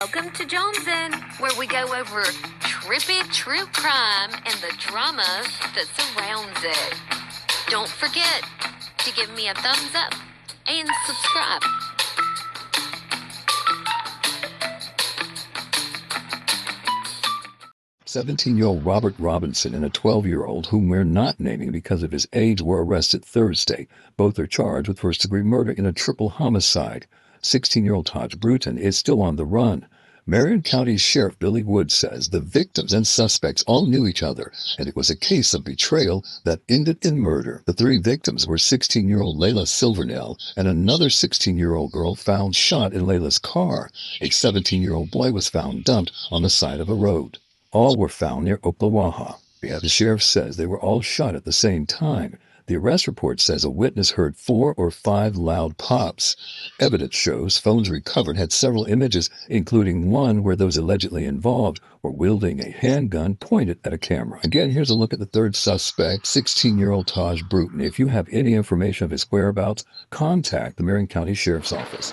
Welcome to Jonesin, where we go over trippy true crime and the drama that surrounds it. Don't forget to give me a thumbs up and subscribe. 17-year-old Robert Robinson and a 12-year-old, whom we're not naming because of his age, were arrested Thursday. Both are charged with first-degree murder in a triple homicide. 16-year-old Todd Bruton is still on the run. Marion County Sheriff Billy Wood says the victims and suspects all knew each other, and it was a case of betrayal that ended in murder. The three victims were 16-year-old Layla Silvernell and another 16-year-old girl found shot in Layla's car. A 17-year-old boy was found dumped on the side of a road. All were found near Oklawaha. The sheriff says they were all shot at the same time. The arrest report says a witness heard 4 or 5 loud pops. Evidence shows phones recovered had several images, including one where those allegedly involved were wielding a handgun pointed at a camera. Again, here's a look at the third suspect, 16-year-old Taj Bruton. If you have any information of his whereabouts, contact the Marion County Sheriff's Office.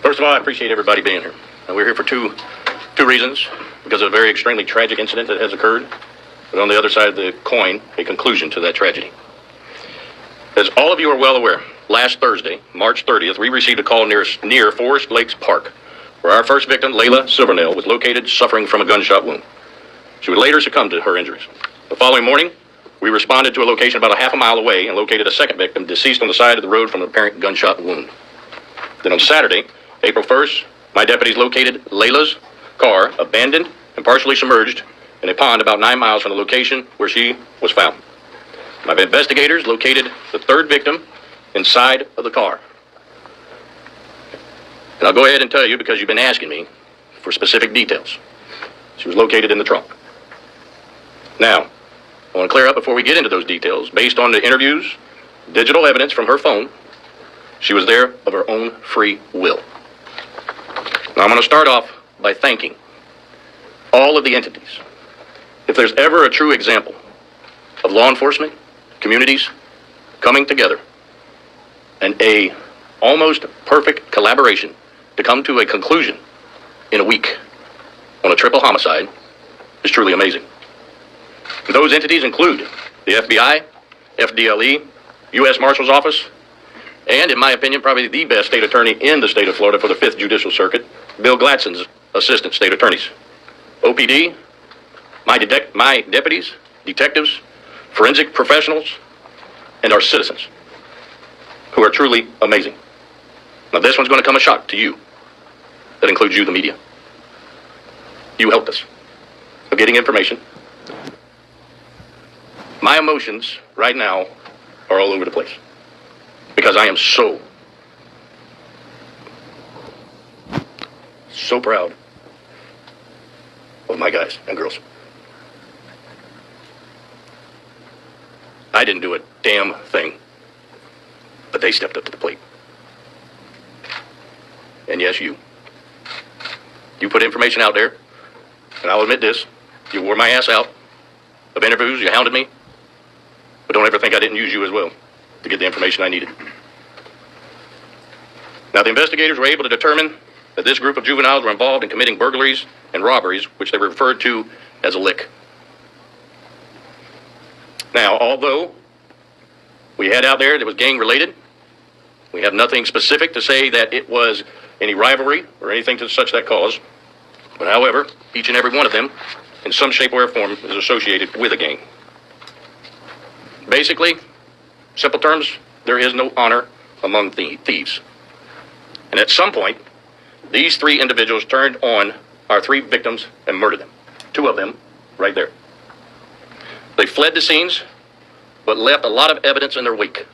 First of all, I appreciate everybody being here. We're here for two reasons. Because of a very extremely tragic incident that has occurred, but on the other side of the coin, a conclusion to that tragedy. As all of you are well aware, last Thursday, March 30th, we received a call near Forest Lakes Park, where our first victim, Layla Silvernell, was located suffering from a gunshot wound. She would later succumb to her injuries. The following morning, we responded to a location about a half a mile away and located a second victim deceased on the side of the road from an apparent gunshot wound. Then on Saturday, April 1st, my deputies located Layla's car abandoned and partially submerged in a pond about 9 miles from the location where she was found. My investigators located the third victim inside of the car. And I'll go ahead and tell you because you've been asking me for specific details. She was located in the trunk. Now, I want to clear up before we get into those details. Based on the interviews, digital evidence from her phone, she was there of her own free will. Now, I'm going to start off by thanking all of the entities. If there's ever a true example of law enforcement, communities coming together, and a almost perfect collaboration to come to a conclusion in a week on a triple homicide is truly amazing. Those entities include the FBI, FDLE, U.S. Marshal's Office, and in my opinion, probably the best state attorney in the state of Florida for the 5th Judicial Circuit, Bill Gladson's assistant state attorneys, OPD, my deputies, detectives, forensic professionals, and our citizens, who are truly amazing. Now this one's going to come a shock to you. That includes you, the media. You helped us with getting information. My emotions right now are all over the place because I am so proud of my guys and girls. I didn't do a damn thing, but they stepped up to the plate. And yes, you put information out there, and I'll admit this, you wore my ass out of interviews, you hounded me, but don't ever think I didn't use you as well to get the information I needed. Now, the investigators were able to determine that this group of juveniles were involved in committing burglaries and robberies, which they were referred to as a lick. Now, although we had out there that was gang-related, we have nothing specific to say that it was any rivalry or anything to such that cause. But however, each and every one of them, in some shape or form, is associated with a gang. Basically, simple terms, there is no honor among thieves. And at some point, these 3 individuals turned on our 3 victims and murdered them. 2 of them right there. They fled the scenes, but left a lot of evidence in their wake.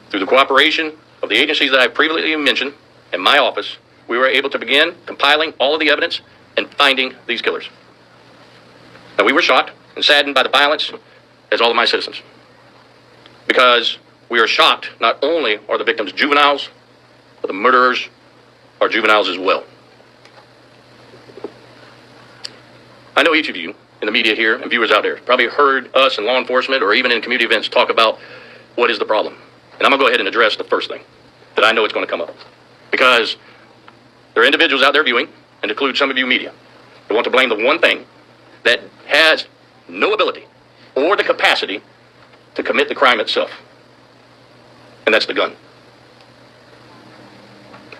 Through the cooperation of the agencies that I previously mentioned and my office, we were able to begin compiling all of the evidence and finding these killers. Now, we were shocked and saddened by the violence, as all of my citizens. Because we are shocked, not only are the victims juveniles, but the murderers are juveniles as well. I know each of you in the media here and viewers out there probably heard us in law enforcement or even in community events talk about what is the problem. And I'm going to go ahead and address the first thing that I know it's going to come up. Because there are individuals out there viewing, and include some of you media, that want to blame the one thing that has no ability or the capacity to commit the crime itself, and that's the gun.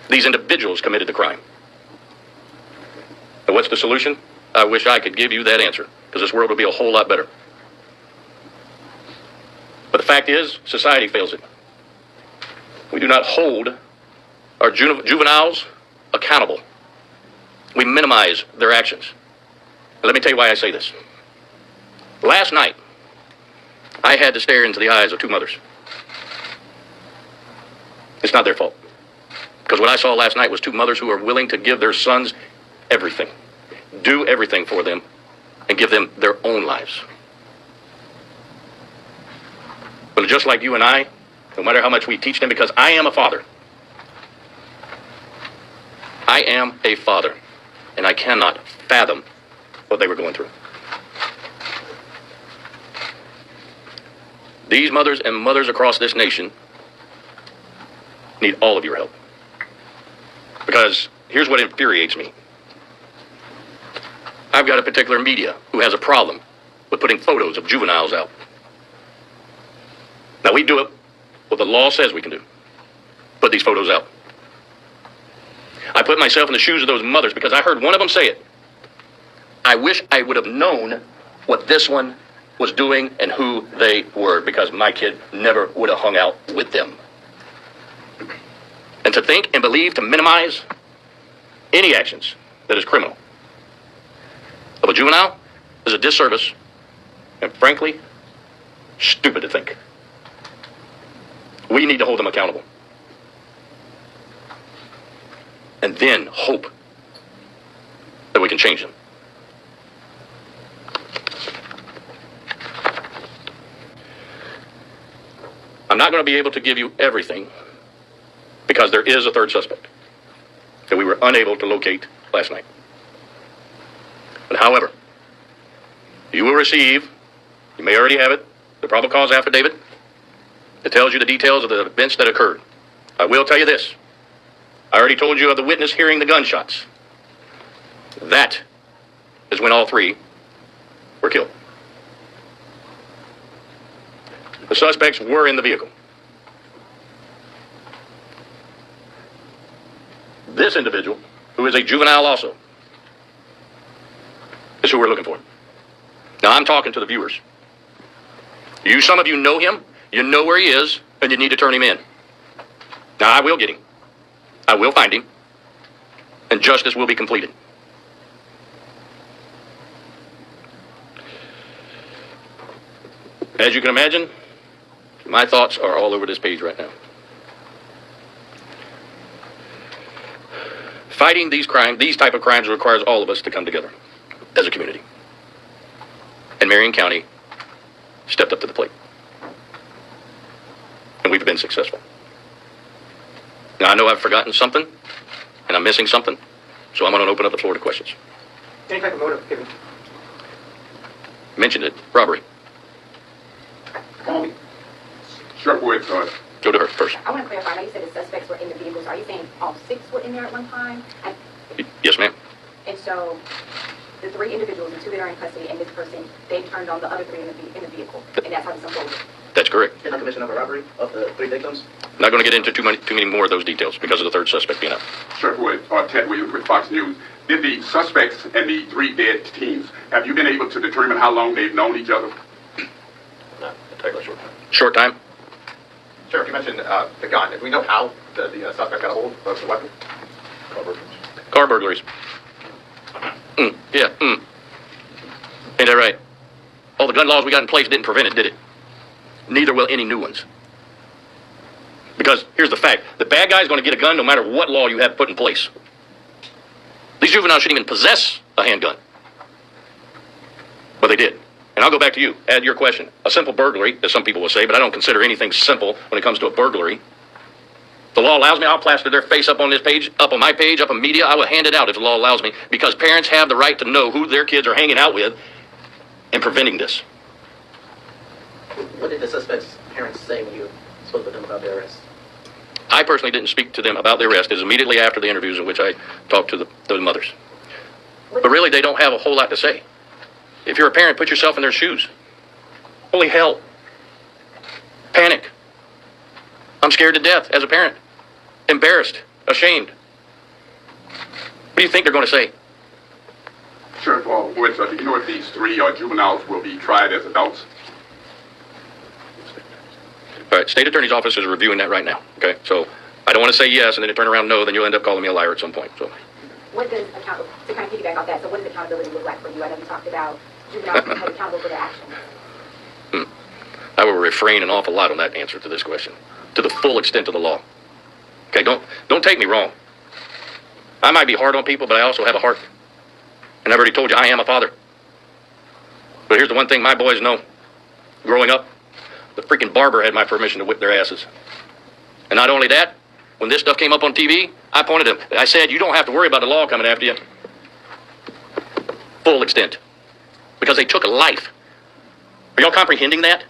These individuals committed the crime. And what's the solution? I wish I could give you that answer, because this world would be a whole lot better. But the fact is, society fails it. We do not hold our juveniles accountable. We minimize their actions. And let me tell you why I say this. Last night, I had to stare into the eyes of two mothers. It's not their fault. Because what I saw last night was two mothers who are willing to give their sons everything, do everything for them, and give them their own lives. But just like you and I, no matter how much we teach them, because I am a father. I am a father, and I cannot fathom what they were going through. These mothers and mothers across this nation need all of your help. Because here's what infuriates me. I've got a particular media who has a problem with putting photos of juveniles out. Now, we do it what the law says we can do. Put these photos out. I put myself in the shoes of those mothers because I heard one of them say it. I wish I would have known what this one was doing and who they were, because my kid never would have hung out with them. And to think and believe to minimize any actions that is criminal of a juvenile is a disservice, and frankly, stupid to think. We need to hold them accountable. And then hope that we can change them. I'm not going to be able to give you everything because there is a third suspect that we were unable to locate last night. But however, you will receive, you may already have it, the probable cause affidavit that tells you the details of the events that occurred. I will tell you this. I already told you of the witness hearing the gunshots. That is when all three were killed. The suspects were in the vehicle. This individual, who is a juvenile also, is who we're looking for. Now, I'm talking to the viewers. Some of you know him, you know where he is, and you need to turn him in. Now, I will get him. I will find him, and justice will be completed. As you can imagine, my thoughts are all over this page right now. Fighting these type of crimes requires all of us to come together as a community. And Marion County stepped up to the plate. And we've been successful. Now, I know I've forgotten something, and I'm missing something, so I'm going to open up the floor to questions. Any type of motive given? Mentioned it, robbery. Sure, go ahead, Todd. Go to her first. I want to clarify. I know you said the suspects were in the vehicles. Are you saying all six were in there at one time? Yes, ma'am. And so the three individuals, the two that are in custody, and this person, they turned on the other three in the vehicle, and that's how this unfolded. That's correct. In the commission of a robbery of the three victims? Not going to get into too many more of those details because of the third suspect being out. Sure, go ahead. Ted Williams with Fox News. Did the suspects and the three dead teens, have you been able to determine how long they've known each other? Not entirely short time. Short time? Sheriff, you mentioned the gun. Do we know how the suspect got a hold of the weapon? Car burglaries. Yeah. Ain't that right? All the gun laws we got in place didn't prevent it, did it? Neither will any new ones. Because here's the fact. The bad guy's going to get a gun no matter what law you have put in place. These juveniles shouldn't even possess a handgun. But they did. And I'll go back to you. Add your question. A simple burglary, as some people will say, but I don't consider anything simple when it comes to a burglary. The law allows me, I'll plaster their face up on this page, up on my page, up on media. I will hand it out if the law allows me, because parents have the right to know who their kids are hanging out with and preventing this. What did the suspect's parents say when you spoke with them about their arrest? I personally didn't speak to them about their arrest. It was immediately after the interviews in which I talked to the mothers. But really, they don't have a whole lot to say. If you're a parent, put yourself in their shoes. Holy hell. Panic. I'm scared to death as a parent. Embarrassed. Ashamed. What do you think they're going to say? Sheriff, do you know if these three juveniles will be tried as adults? All right, state attorney's office is reviewing that right now, okay? So I don't want to say yes and then turn around no, then you'll end up calling me a liar at some point. So. What does to kind of piggyback off that, so what does accountability look like for you? I know you talked about juveniles being held accountable for their actions. I will refrain an awful lot on that answer to this question, to the full extent of the law. Okay, don't take me wrong. I might be hard on people, but I also have a heart. And I've already told you, I am a father. But here's the one thing my boys know. Growing up, the freaking barber had my permission to whip their asses. And not only that, when this stuff came up on TV, I pointed them. I said, you don't have to worry about the law coming after you. Full extent. Because they took a life. Are y'all comprehending that?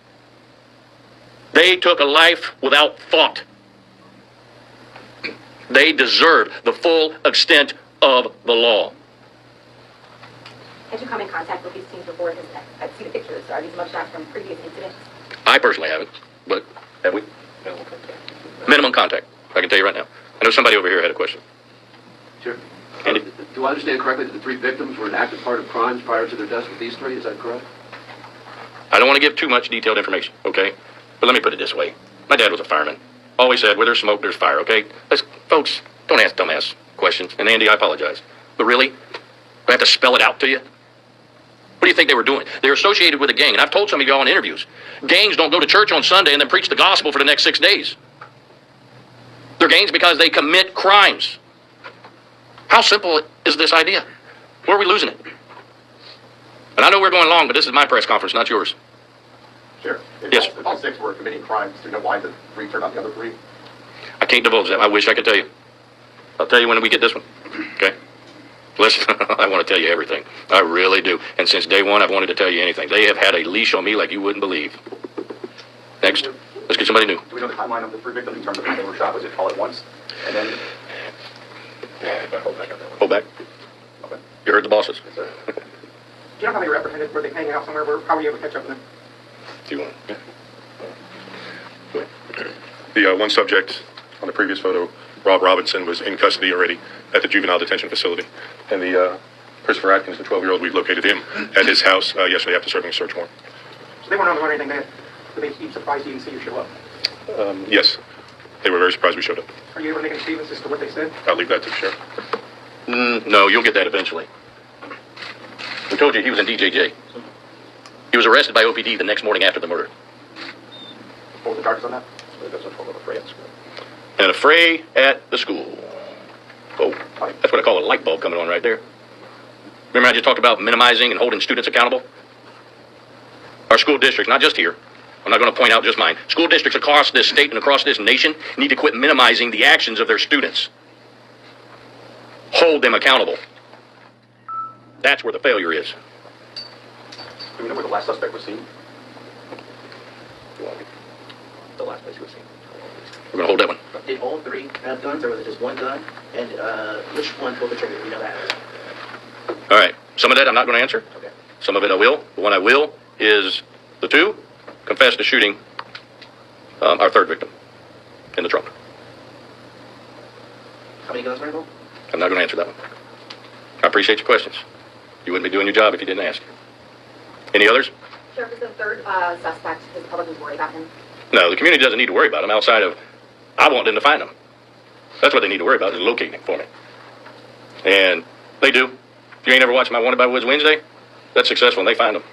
They took a life without thought. They deserve the full extent of the law. Had you come in contact with these teens before? Because I see the pictures. Are these mugshots from previous incidents? I personally haven't, but have we? Minimum contact. I can tell you right now. I know somebody over here had a question. Sure. Andy? Do I understand correctly that the three victims were an active part of crimes prior to their deaths with these three? Is that correct? I don't want to give too much detailed information, okay? But let me put it this way. My dad was a fireman. Always said, where there's smoke, there's fire, okay? Folks, don't ask dumbass questions. And Andy, I apologize. But really? Do I have to spell it out to you? What do you think they were doing? They're associated with a gang. And I've told some of y'all in interviews, gangs don't go to church on Sunday and then preach the gospel for the next 6 days. They're gangs because they commit crimes. How simple is this idea? Where are we losing it? And I know we're going long, but this is my press conference, not yours. Sure. Yes. If all six were committing crimes, do you know why the three turned out the other three? I can't divulge that. I wish I could tell you. I'll tell you when we get this one. Okay? Listen, I want to tell you everything. I really do. And since day one, I've wanted to tell you anything. They have had a leash on me like you wouldn't believe. Next. Let's get somebody new. Do we know the timeline of the three victims in terms of when they were shot? Was it all at once? And then... Hold back on that one. Hold back. Okay. You heard the bosses. Yes, sir. Do you know how they were apprehended? Were they hanging out somewhere? How were you able to catch up with them? Do you want? Yeah. Go ahead. The one subject on the previous photo, Rob Robinson, was in custody already at the juvenile detention facility. And the Christopher Atkins, the 12-year-old, we located him at his house yesterday after serving a search warrant. So they weren't on the run or anything. They seemed surprised you didn't see you show up. Yes, they were very surprised we showed up. Are you able to make any statements as to what they said? I'll leave that to the sheriff. No, you'll get that eventually. We told you he was in DJJ. He was arrested by OPD the next morning after the murder. What were the charges on that? That's a form of a fray at school. And a fray at the school. Oh, that's what I call a light bulb coming on right there. Remember I just talked about minimizing and holding students accountable? Our school districts, not just here, I'm not going to point out just mine, school districts across this state and across this nation need to quit minimizing the actions of their students. Hold them accountable. That's where the failure is. Do we know where the last suspect was seen? The last place he was seen. We're going to hold that one. Did all three have guns, or was it just one gun? And which one pulled the trigger? Do you know that? All right. Some of that I'm not going to answer. Okay. Some of it I will. The one I will is the two confessed to shooting our third victim in the trunk. How many guns were involved? I'm not going to answer that one. I appreciate your questions. You wouldn't be doing your job if you didn't ask. Any others? Sheriff, is the third suspect, does the public need to worry about him? No, the community doesn't need to worry about them outside of, I want them to find them. That's what they need to worry about, is locating for me. And they do. If you ain't ever watched my Wanted by Woods Wednesday, that's successful and they find them.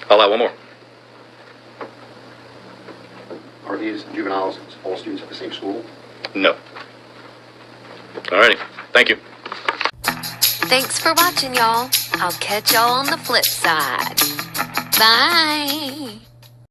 I'll allow one more. Are these juveniles all students at the same school? No. Alrighty. Thank you. Thanks for watching, y'all. I'll catch y'all on the flip side. Bye.